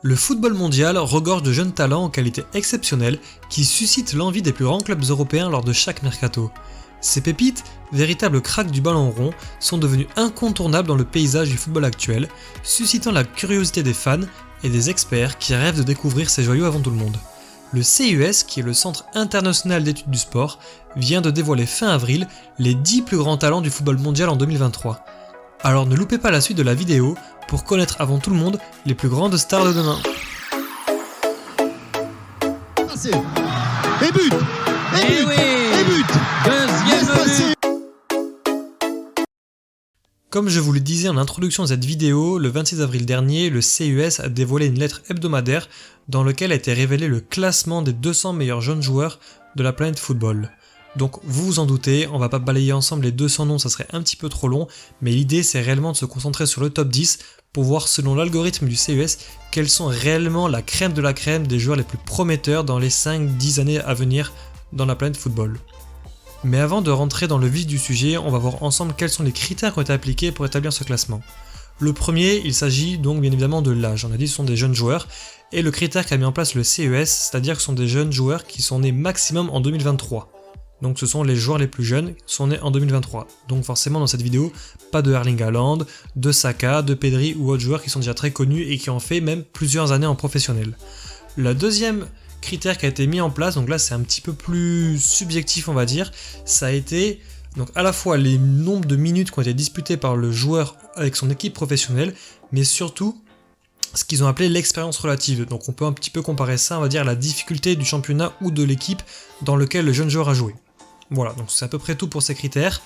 Le football mondial regorge de jeunes talents en qualité exceptionnelle qui suscitent l'envie des plus grands clubs européens lors de chaque mercato. Ces pépites, véritables cracks du ballon rond, sont devenus incontournables dans le paysage du football actuel, suscitant la curiosité des fans et des experts qui rêvent de découvrir ces joyaux avant tout le monde. Le CUS, qui est le Centre International d'Études du Sport, vient de dévoiler fin avril les 10 plus grands talents du football mondial en 2023. Alors ne loupez pas la suite de la vidéo pour connaître avant tout le monde les plus grandes stars de demain. Et but! Et but! Et but! Deuxième but! Comme je vous le disais en introduction de cette vidéo, le 26 avril dernier, le CUS a dévoilé une lettre hebdomadaire dans laquelle a été révélé le classement des 200 meilleurs jeunes joueurs de la planète football. Donc vous vous en doutez, on va pas balayer ensemble les 200 noms, ça serait un petit peu trop long, mais l'idée c'est réellement de se concentrer sur le top 10 pour voir selon l'algorithme du CUS quels sont réellement la crème de la crème des joueurs les plus prometteurs dans les 5-10 années à venir dans la planète football. Mais avant de rentrer dans le vif du sujet, on va voir ensemble quels sont les critères qui ont été appliqués pour établir ce classement. Le premier, il s'agit donc bien évidemment de l'âge, on a dit ce sont des jeunes joueurs, et le critère qu'a mis en place le CUS, c'est-à-dire que ce sont des jeunes joueurs qui sont nés maximum en 2023. Donc ce sont les joueurs les plus jeunes qui sont nés en 2023. Donc forcément dans cette vidéo, pas de Erling Haaland, de Saka, de Pedri ou autres joueurs qui sont déjà très connus et qui ont fait même plusieurs années en professionnel. Le deuxième critère qui a été mis en place, donc là c'est un petit peu plus subjectif on va dire, ça a été donc à la fois les nombres de minutes qui ont été disputées par le joueur avec son équipe professionnelle, mais surtout ce qu'ils ont appelé l'expérience relative. Donc on peut un petit peu comparer ça, on va dire, à la difficulté du championnat ou de l'équipe dans lequel le jeune joueur a joué. Voilà, donc c'est à peu près tout pour ces critères.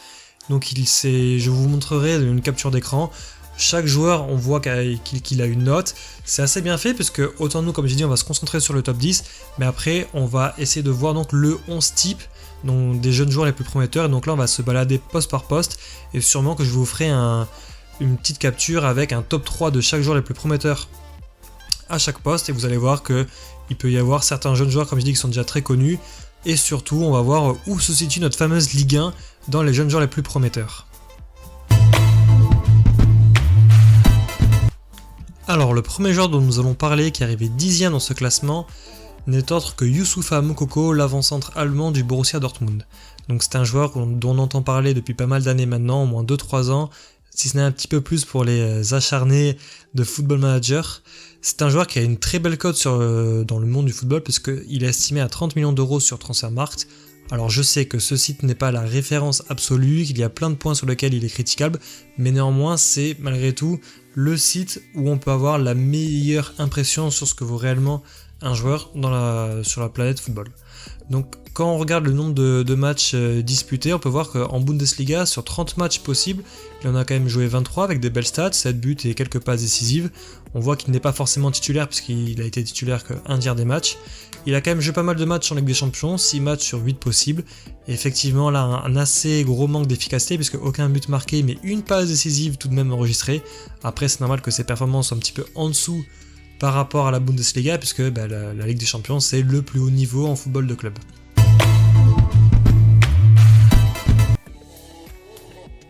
Donc je vous montrerai une capture d'écran. Chaque joueur, on voit qu'il a une note. C'est assez bien fait parce que autant nous, comme j'ai dit, on va se concentrer sur le top 10, mais après on va essayer de voir donc le 11 type, donc des jeunes joueurs les plus prometteurs. Et donc là on va se balader poste par poste et sûrement que je vous ferai une petite capture avec un top 3 de chaque joueur les plus prometteurs à chaque poste, et vous allez voir que il peut y avoir certains jeunes joueurs, comme je dis, qui sont déjà très connus, et surtout on va voir où se situe notre fameuse Ligue 1 dans les jeunes joueurs les plus prometteurs. Alors le premier joueur dont nous allons parler, qui est arrivé 10ème dans ce classement, n'est autre que Youssoufa Moukoko, l'avant-centre allemand du Borussia Dortmund. Donc c'est un joueur dont on entend parler depuis pas mal d'années maintenant, au moins 2-3 ans, si ce n'est un petit peu plus pour les acharnés de Football Manager. C'est un joueur qui a une très belle cote dans le monde du football, puisqu'il est estimé à 30 millions d'euros sur Transfermarkt. Alors je sais que ce site n'est pas la référence absolue, qu'il y a plein de points sur lesquels il est critiquable, mais néanmoins c'est malgré tout le site où on peut avoir la meilleure impression sur ce que vaut réellement un joueur sur la planète football. Donc quand on regarde le nombre de matchs disputés, on peut voir qu'en Bundesliga, sur 30 matchs possibles, il en a quand même joué 23 avec des belles stats, 7 buts et quelques passes décisives. On voit qu'il n'est pas forcément titulaire puisqu'il a été titulaire qu'un tiers des matchs. Il a quand même joué pas mal de matchs en Ligue des Champions, 6 matchs sur 8 possibles. Et effectivement là un assez gros manque d'efficacité puisque aucun but marqué mais une passe décisive tout de même enregistrée. Après c'est normal que ses performances soient un petit peu en dessous par rapport à la Bundesliga, puisque la Ligue des Champions c'est le plus haut niveau en football de club.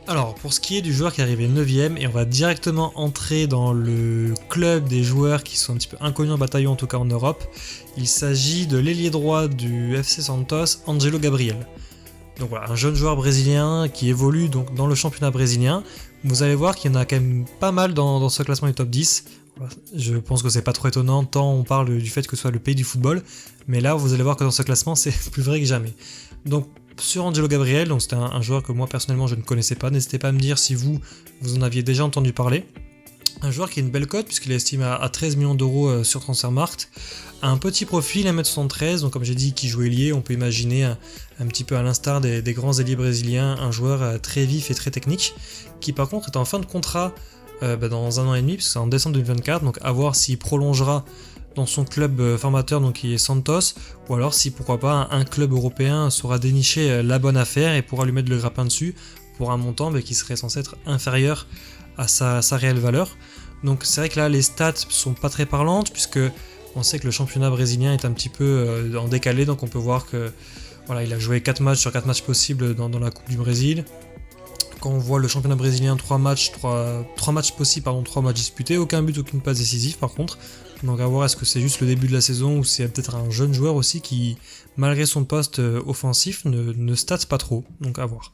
Alors pour ce qui est du joueur qui est arrivé 9ème, et on va directement entrer dans le club des joueurs qui sont un petit peu inconnus en bataillon, en tout cas en Europe, il s'agit de l'ailier droit du FC Santos, Angelo Gabriel. Donc voilà, un jeune joueur brésilien qui évolue donc dans le championnat brésilien. Vous allez voir qu'il y en a quand même pas mal dans ce classement du top 10. Je pense que c'est pas trop étonnant tant on parle du fait que ce soit le pays du football, mais là vous allez voir que dans ce classement c'est plus vrai que jamais. Donc sur Angelo Gabriel, donc c'était un joueur que moi personnellement je ne connaissais pas, n'hésitez pas à me dire si vous en aviez déjà entendu parler. Un joueur qui a une belle cote puisqu'il est estimé à 13 millions d'euros sur Transfermarkt, un petit profil, 1m73, donc comme j'ai dit qui joue ailier, on peut imaginer un petit peu à l'instar des grands ailiers brésiliens, un joueur très vif et très technique, qui par contre est en fin de contrat dans 1 an et demi, parce que c'est en décembre 2024, donc à voir s'il prolongera dans son club formateur, donc qui est Santos, ou alors si pourquoi pas un club européen saura dénicher la bonne affaire et pourra lui mettre le grappin dessus pour un montant qui serait censé être inférieur à sa réelle valeur. Donc c'est vrai que là les stats sont pas très parlantes, puisque on sait que le championnat brésilien est un petit peu en décalé, donc on peut voir que voilà, il a joué 4 matchs sur 4 matchs possibles dans la Coupe du Brésil. Quand on voit le championnat brésilien, 3 matchs possibles, 3 matchs disputés, aucun but, aucune passe décisive par contre. Donc à voir est-ce que c'est juste le début de la saison ou c'est peut-être un jeune joueur aussi qui, malgré son poste offensif, ne statte pas trop. Donc à voir.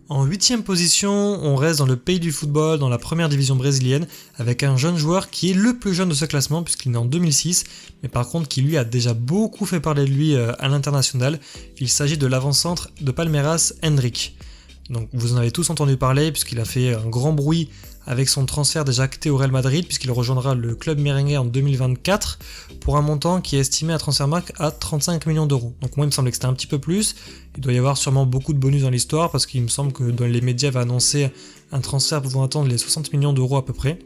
En 8ème position, on reste dans le pays du football, dans la première division brésilienne, avec un jeune joueur qui est le plus jeune de ce classement, puisqu'il est né en 2006, mais par contre qui lui a déjà beaucoup fait parler de lui à l'international. Il s'agit de l'avant-centre de Palmeiras, Hendrick. Donc vous en avez tous entendu parler, puisqu'il a fait un grand bruit avec son transfert déjà acté au Real Madrid, puisqu'il rejoindra le club merengue en 2024, pour un montant qui est estimé à Transfermarkt à 35 millions d'euros. Donc moi il me semblait que c'était un petit peu plus, il doit y avoir sûrement beaucoup de bonus dans l'histoire, parce qu'il me semble que dans les médias va annoncer un transfert pouvant atteindre les 60 millions d'euros à peu près.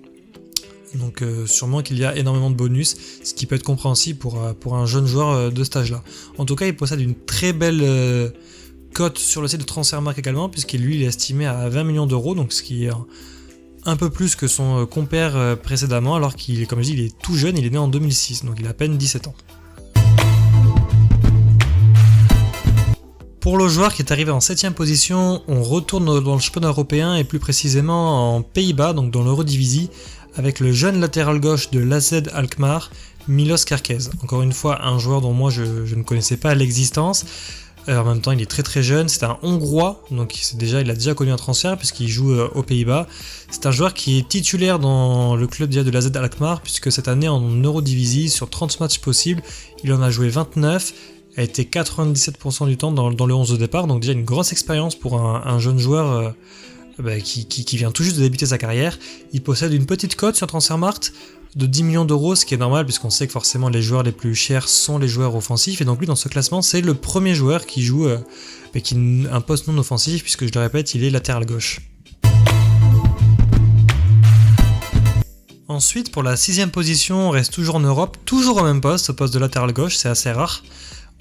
Donc sûrement qu'il y a énormément de bonus, ce qui peut être compréhensible pour un jeune joueur de cet âge-là. En tout cas il possède une très belle cote sur le site de Transfermarkt également, puisqu'il lui il est estimé à 20 millions d'euros, donc ce qui est un peu plus que son compère précédemment, alors qu'il, comme je dis, il est tout jeune, il est né en 2006, donc il a à peine 17 ans. Pour le joueur qui est arrivé en 7ème position, on retourne dans le championnat européen et plus précisément en Pays-Bas, donc dans l'Eredivisie, avec le jeune latéral gauche de l'AZ Alkmaar, Milos Kerkez. Encore une fois, un joueur dont moi je ne connaissais pas l'existence. En même temps, il est très très jeune, c'est un Hongrois, donc il a déjà connu un transfert puisqu'il joue aux Pays-Bas. C'est un joueur qui est titulaire dans le club de l'AZ Alkmaar, puisque cette année en Eurodivisie, sur 30 matchs possibles, il en a joué 29, a été 97% du temps dans le 11 de départ, donc déjà une grosse expérience pour un jeune joueur qui vient tout juste de débuter sa carrière. Il possède une petite cote sur Transfermarkt de 10 millions d'euros, ce qui est normal puisqu'on sait que forcément les joueurs les plus chers sont les joueurs offensifs, et donc lui dans ce classement c'est le premier joueur qui joue un poste non offensif, puisque je le répète il est latéral gauche. Ensuite pour la 6ème position, on reste toujours en Europe, toujours au même poste, au poste de latéral gauche, c'est assez rare.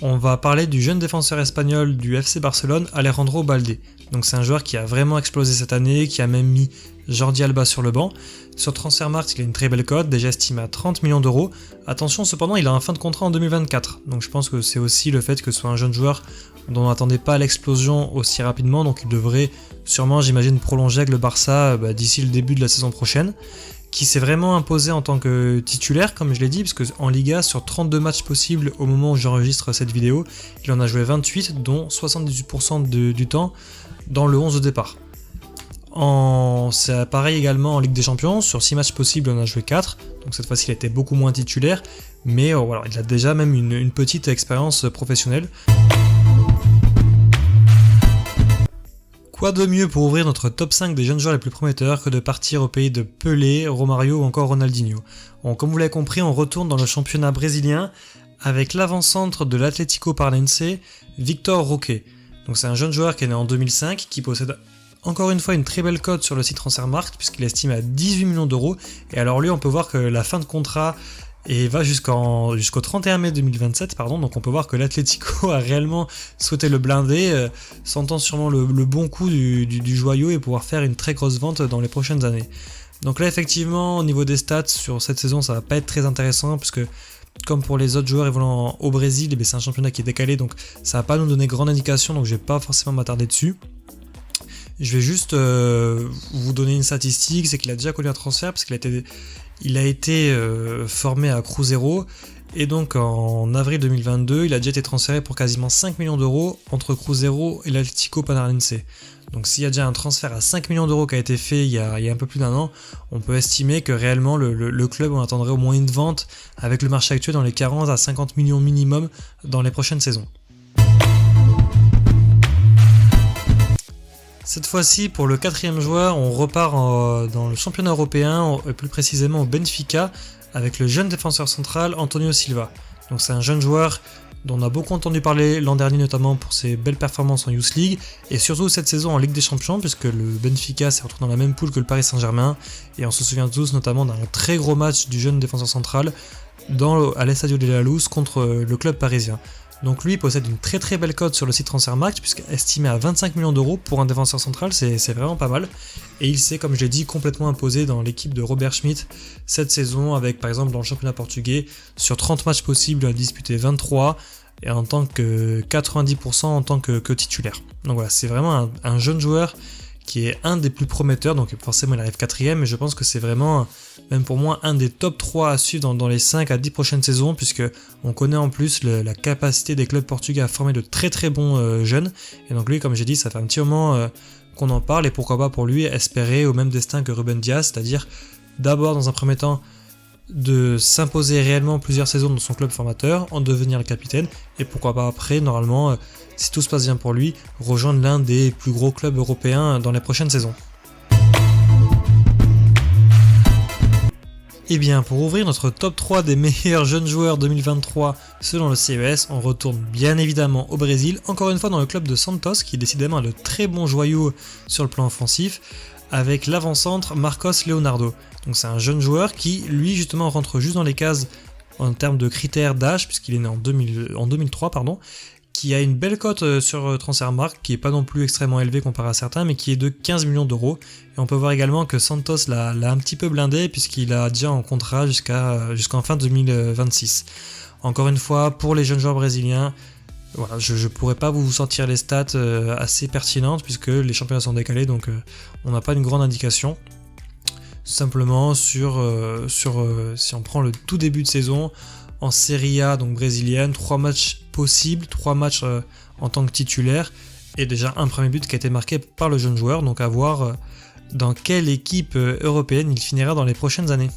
On va parler du jeune défenseur espagnol du FC Barcelone, Alejandro Balde. Donc c'est un joueur qui a vraiment explosé cette année, qui a même mis Jordi Alba sur le banc. Sur Transfermarkt, il a une très belle cote, déjà estimée à 30 millions d'euros. Attention, cependant, il a un fin de contrat en 2024. Donc je pense que c'est aussi le fait que ce soit un jeune joueur dont on n'attendait pas l'explosion aussi rapidement. Donc il devrait sûrement, j'imagine, prolonger avec le Barça d'ici le début de la saison prochaine. Qui s'est vraiment imposé en tant que titulaire, comme je l'ai dit, parce qu'en Liga, sur 32 matchs possibles au moment où j'enregistre cette vidéo, il en a joué 28, dont 78% du temps dans le 11 de départ. C'est pareil également en Ligue des Champions, sur 6 matchs possibles, il en a joué 4, donc cette fois-ci il a été beaucoup moins titulaire, mais voilà, il a déjà même une petite expérience professionnelle. Quoi de mieux pour ouvrir notre top 5 des jeunes joueurs les plus prometteurs que de partir au pays de Pelé, Romario ou encore Ronaldinho. Bon, comme vous l'avez compris, on retourne dans le championnat brésilien avec l'avant-centre de l'Atlético Paranaense, Victor Roque. Donc c'est un jeune joueur qui est né en 2005, qui possède encore une fois une très belle cote sur le site Transfermarkt puisqu'il est estimé à 18 millions d'euros. Et alors lui, on peut voir que la fin de contrat va jusqu'au 31 mai 2027, donc on peut voir que l'Atlético a réellement souhaité le blinder, sentant sûrement le bon coup du joyau et pouvoir faire une très grosse vente dans les prochaines années. Donc là effectivement au niveau des stats sur cette saison ça va pas être très intéressant, puisque comme pour les autres joueurs évoluant au Brésil, c'est un championnat qui est décalé, donc ça va pas nous donner grande indication, donc je vais pas forcément m'attarder dessus. Je vais juste vous donner une statistique, c'est qu'il a déjà connu un transfert parce qu'il a été formé à Cruzeiro, et donc en avril 2022, il a déjà été transféré pour quasiment 5 millions d'euros entre Cruzeiro et l'Atlético Paranaense. Donc s'il y a déjà un transfert à 5 millions d'euros qui a été fait il y a un peu plus d'un an, on peut estimer que réellement le club on attendrait au moins une vente avec le marché actuel dans les 40 à 50 millions minimum dans les prochaines saisons. Cette fois-ci, pour le 4e joueur, on repart dans le championnat européen, et plus précisément au Benfica, avec le jeune défenseur central Antonio Silva. Donc c'est un jeune joueur dont on a beaucoup entendu parler l'an dernier, notamment pour ses belles performances en Youth League, et surtout cette saison en Ligue des Champions, puisque le Benfica s'est retrouvé dans la même poule que le Paris Saint-Germain, et on se souvient tous notamment d'un très gros match du jeune défenseur central à l'Estadio de la Luz contre le club parisien. Donc lui possède une très très belle cote sur le site Transfermarkt, puisqu'estimé à 25 millions d'euros pour un défenseur central, c'est vraiment pas mal. Et il s'est, comme je l'ai dit, complètement imposé dans l'équipe de Robert Schmidt cette saison, avec par exemple dans le championnat portugais, sur 30 matchs possibles, il a disputé 23, et en tant que 90% en tant que titulaire. Donc voilà, c'est vraiment un jeune joueur qui est un des plus prometteurs, donc forcément il arrive 4ème, mais je pense que c'est vraiment, même pour moi, un des top 3 à suivre dans les 5 à 10 prochaines saisons, puisque on connaît en plus la capacité des clubs portugais à former de très très bons jeunes, et donc lui, comme j'ai dit, ça fait un petit moment qu'on en parle, et pourquoi pas pour lui espérer au même destin que Ruben Dias, c'est-à-dire d'abord dans un premier temps de s'imposer réellement plusieurs saisons dans son club formateur, en devenir le capitaine, et pourquoi pas après, normalement, si tout se passe bien pour lui, rejoindre l'un des plus gros clubs européens dans les prochaines saisons. Et bien, pour ouvrir notre top 3 des meilleurs jeunes joueurs 2023 selon le CES, on retourne bien évidemment au Brésil, encore une fois dans le club de Santos, qui décidément a de très bons joyaux sur le plan offensif, avec l'avant-centre Marcos Leonardo. Donc c'est un jeune joueur qui, lui, justement, rentre juste dans les cases en termes de critères d'âge, puisqu'il est né en 2003, qui a une belle cote sur Transfermarkt, qui est pas non plus extrêmement élevée comparé à certains, mais qui est de 15 millions d'euros. Et on peut voir également que Santos l'a un petit peu blindé, puisqu'il a déjà en contrat jusqu'en fin 2026. Encore une fois, pour les jeunes joueurs brésiliens, voilà, je pourrais pas vous sortir les stats assez pertinentes, puisque les championnats sont décalés, donc on n'a pas une grande indication. Simplement si on prend le tout début de saison, en Serie A, donc brésilienne, 3 matchs possibles, 3 matchs en tant que titulaire, et déjà un premier but qui a été marqué par le jeune joueur, donc à voir dans quelle équipe européenne il finira dans les prochaines années.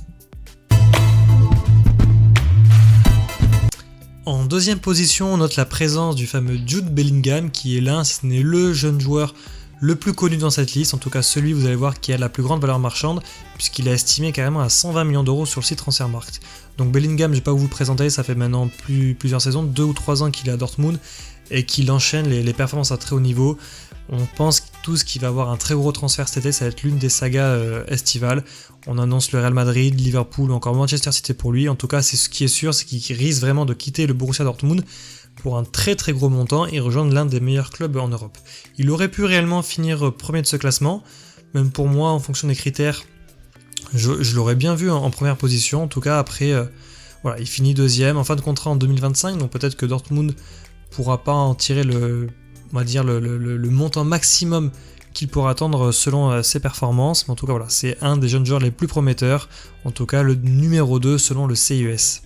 En deuxième position, on note la présence du fameux Jude Bellingham, qui est l'un, si ce n'est le jeune joueur le plus connu dans cette liste, en tout cas celui, vous allez voir, qui a la plus grande valeur marchande, puisqu'il est estimé carrément à 120 millions d'euros sur le site Transfermarkt. Donc Bellingham, je vais pas vous le présenter, ça fait maintenant plusieurs saisons, 2 ou 3 ans qu'il est à Dortmund, et qu'il enchaîne les performances à très haut niveau. On pense tous qu'il va avoir un très gros transfert cet été, ça va être l'une des sagas estivales. On annonce le Real Madrid, Liverpool ou encore Manchester City pour lui. En tout cas, c'est ce qui est sûr, c'est qu'il risque vraiment de quitter le Borussia Dortmund pour un très très gros montant et rejoindre l'un des meilleurs clubs en Europe. Il aurait pu réellement finir premier de ce classement, même pour moi, en fonction des critères, je l'aurais bien vu en première position. En tout cas, après, voilà, il finit deuxième, en fin de contrat en 2025, donc peut-être que Dortmund pourra pas en tirer le montant maximum qu'il pourra attendre selon ses performances, mais en tout cas voilà, c'est un des jeunes joueurs les plus prometteurs, en tout cas le numéro 2 selon le CES.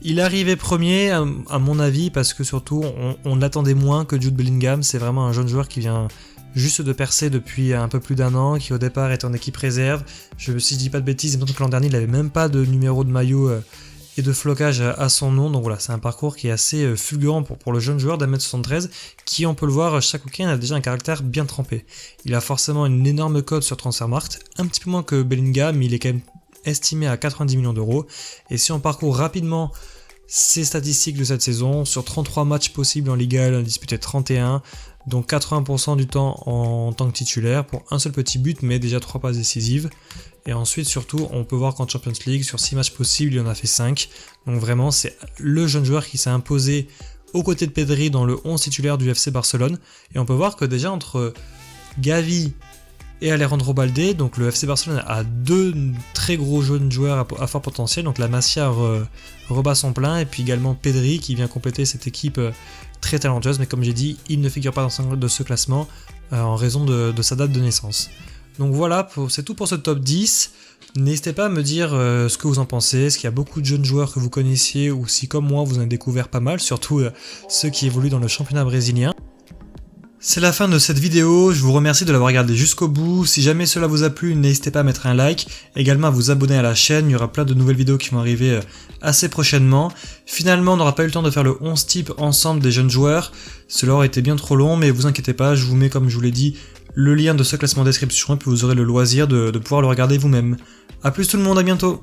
Il est arrivé premier à mon avis parce que surtout on l'attendait moins que Jude Bellingham, c'est vraiment un jeune joueur qui vient juste de percer depuis un peu plus d'un an, qui au départ était en équipe réserve, si je dis pas de bêtises, il me semble que l'an dernier il n'avait même pas de numéro de maillot et de flocage à son nom, donc voilà, c'est un parcours qui est assez fulgurant pour le jeune joueur d'1m73, qui, on peut le voir, chaque week-end a déjà un caractère bien trempé. Il a forcément une énorme cote sur Transfermarkt, un petit peu moins que Bellingham, mais il est quand même estimé à 90 millions d'euros, et si on parcourt rapidement ses statistiques de cette saison, sur 33 matchs possibles en Liga, il en a disputé 31, donc 80% du temps en tant que titulaire, pour un seul petit but, mais déjà 3 passes décisives. Et ensuite, surtout, on peut voir qu'en Champions League, sur 6 matchs possibles, il en a fait 5. Donc vraiment, c'est le jeune joueur qui s'est imposé aux côtés de Pedri dans le 11 titulaire du FC Barcelone. Et on peut voir que déjà, entre Gavi et Alejandro Balde, donc le FC Barcelone a 2 très gros jeunes joueurs à fort potentiel. Donc la Masia rebat son plein, et puis également Pedri qui vient compléter cette équipe très talentueuse. Mais comme j'ai dit, il ne figure pas dans ce classement en raison de sa date de naissance. Donc voilà, c'est tout pour ce top 10. N'hésitez pas à me dire ce que vous en pensez, est-ce qu'il y a beaucoup de jeunes joueurs que vous connaissiez, ou si comme moi vous en avez découvert pas mal, surtout ceux qui évoluent dans le championnat brésilien. C'est la fin de cette vidéo, je vous remercie de l'avoir regardé jusqu'au bout. Si jamais cela vous a plu, n'hésitez pas à mettre un like, également à vous abonner à la chaîne, il y aura plein de nouvelles vidéos qui vont arriver assez prochainement. Finalement, on n'aura pas eu le temps de faire le 11 type ensemble des jeunes joueurs, cela aurait été bien trop long, mais vous inquiétez pas, je vous mets, comme je vous l'ai dit, le lien de ce classement en description, et puis vous aurez le loisir de pouvoir le regarder vous-même. A plus tout le monde, à bientôt.